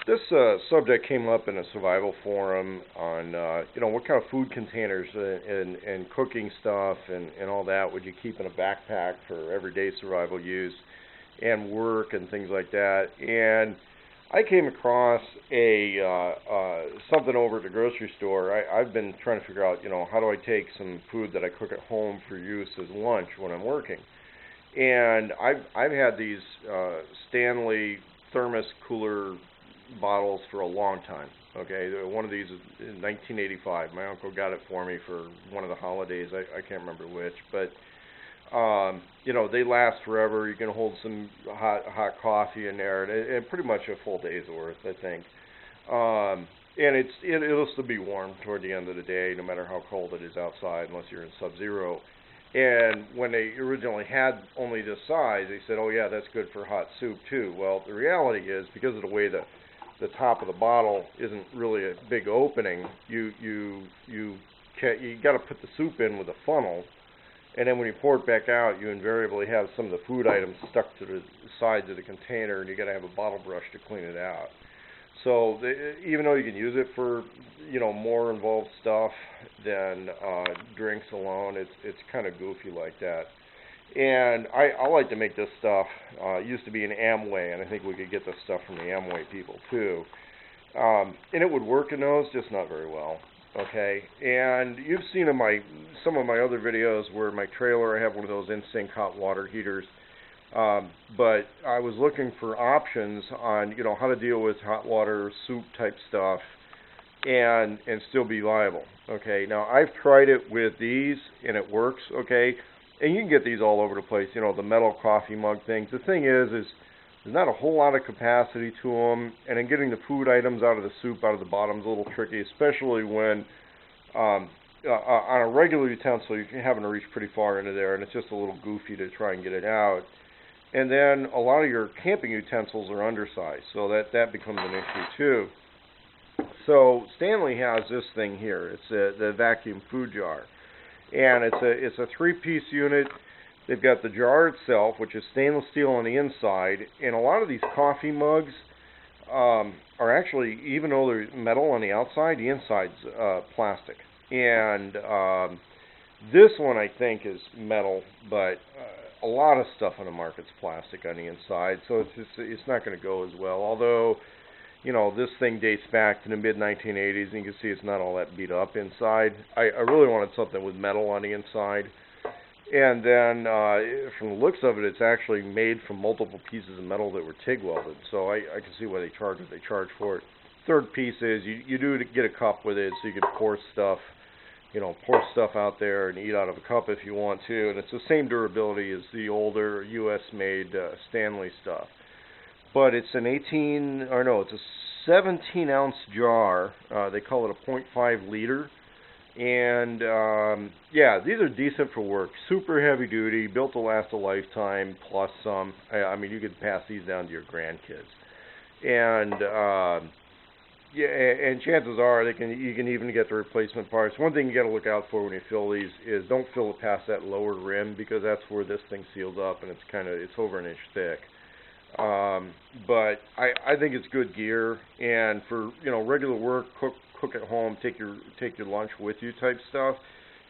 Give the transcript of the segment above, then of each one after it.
This subject came up in a survival forum on, what kind of food containers and cooking stuff and all that would you keep in a backpack for everyday survival use and work and things like that. And I came across something over at the grocery store. I've been trying to figure out, how do I take some food that I cook at home for use as lunch when I'm working. And I've had these Stanley Thermos cooler bottles for a long time. Okay, one of these is in 1985. My uncle got it for me for one of the holidays. I can't remember which, but they last forever. You can hold some hot coffee in there, and pretty much a full day's worth, I think. And it'll still be warm toward the end of the day, no matter how cold it is outside, unless you're in sub-zero. And when they originally had only this size, they said, "Oh yeah, that's good for hot soup too." Well, the reality is, because of the way the top of the bottle isn't really a big opening, you got to put the soup in with a funnel, and then when you pour it back out, you invariably have some of the food items stuck to the sides of the container, and you got to have a bottle brush to clean it out. So even though you can use it for more involved stuff than drinks alone, it's kind of goofy like that. And I like to make this stuff. It used to be an Amway, and I think we could get this stuff from the Amway people too. And it would work in those, just not very well. Okay, and you've seen in some of my other videos where my trailer I have one of those in-sink hot water heaters. But I was looking for options on how to deal with hot water soup type stuff and still be viable. Okay, now I've tried it with these and it works. Okay, and you can get these all over the place. The metal coffee mug things. The thing is there's not a whole lot of capacity to them, and then getting the food items out of the soup out of the bottom is a little tricky, especially when on a regular utensil you're having to reach pretty far into there, and it's just a little goofy to try and get it out. And then a lot of your camping utensils are undersized, so that becomes an issue too. So Stanley has this thing here. It's the vacuum food jar, and it's a three-piece unit. They've got the jar itself, which is stainless steel on the inside, and a lot of these coffee mugs are actually, even though they're metal on the outside, the inside's plastic. And this one I think is metal, but a lot of stuff on the market's plastic on the inside, so it's not going to go as well. Although, this thing dates back to the mid-1980s, and you can see it's not all that beat up inside. I really wanted something with metal on the inside. And then, from the looks of it, it's actually made from multiple pieces of metal that were TIG welded. So I can see why they charge what they charge for it. Third piece is you do get a cup with it, so you can pour stuff out there and eat out of a cup if you want to. And it's the same durability as the older U.S.-made Stanley stuff. But it's it's a 17-ounce jar. They call it a 0.5 liter. And these are decent for work. Super heavy duty, built to last a lifetime plus some. I mean, you could pass these down to your grandkids. And and chances are you can even get the replacement parts. One thing you got to look out for when you fill these is don't fill it past that lower rim, because that's where this thing seals up, and it's over an inch thick. But I think it's good gear, and for regular work, cook at home, take your lunch with you type stuff.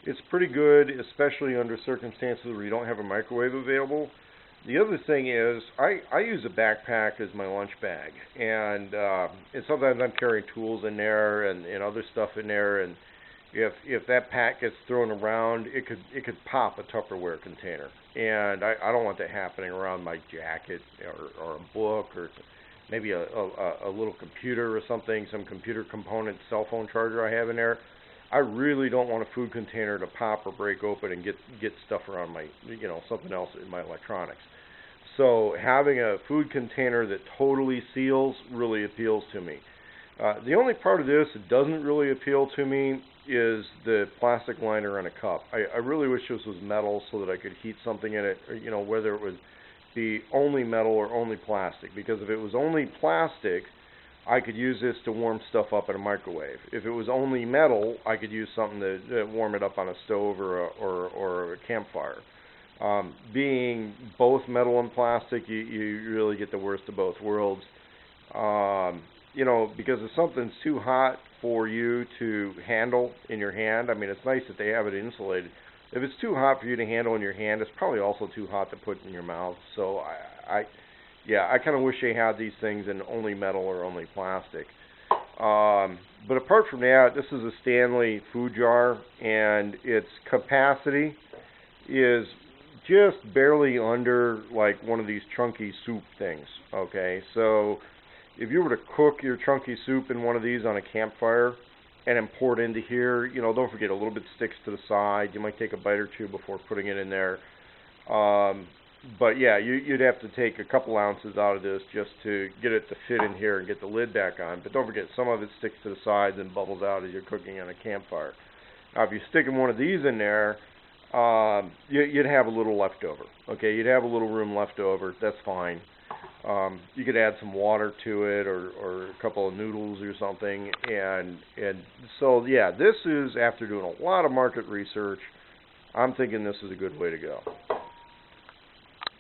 It's pretty good, especially under circumstances where you don't have a microwave available. The other thing is I use a backpack as my lunch bag, and sometimes I'm carrying tools in there and other stuff in there, and if that pack gets thrown around, it could pop a Tupperware container, and I don't want that happening around my jacket or a book or maybe a little computer or something, some computer component, cell phone charger I have in there. I really don't want a food container to pop or break open and get stuff around my, something else in my electronics. So having a food container that totally seals really appeals to me. The only part of this that doesn't really appeal to me is the plastic liner on a cup. I really wish this was metal so that I could heat something in it, or, whether it would be only metal or only plastic. Because if it was only plastic, I could use this to warm stuff up in a microwave. If it was only metal, I could use something to warm it up on a stove or a campfire. Being both metal and plastic, you really get the worst of both worlds. you know, because if something's too hot for you to handle in your hand, I mean, it's nice that they have it insulated. If it's too hot for you to handle in your hand, it's probably also too hot to put in your mouth. So yeah, I kind of wish they had these things in only metal or only plastic. But apart from that, this is a Stanley food jar, and its capacity is just barely under like one of these chunky soup things. Okay, so if you were to cook your chunky soup in one of these on a campfire and then pour it into here, you know, don't forget a little bit sticks to the side. You might take a bite or two before putting it in there. But yeah, you'd have to take a couple ounces out of this just to get it to fit in here and get the lid back on. But don't forget, some of it sticks to the sides and bubbles out as you're cooking on a campfire. Now, if you're sticking one of these in there, you'd have a little left over. Okay, you'd have a little room left over. That's fine. You could add some water to it, or a couple of noodles or something. And so yeah, this is, after doing a lot of market research, I'm thinking this is a good way to go.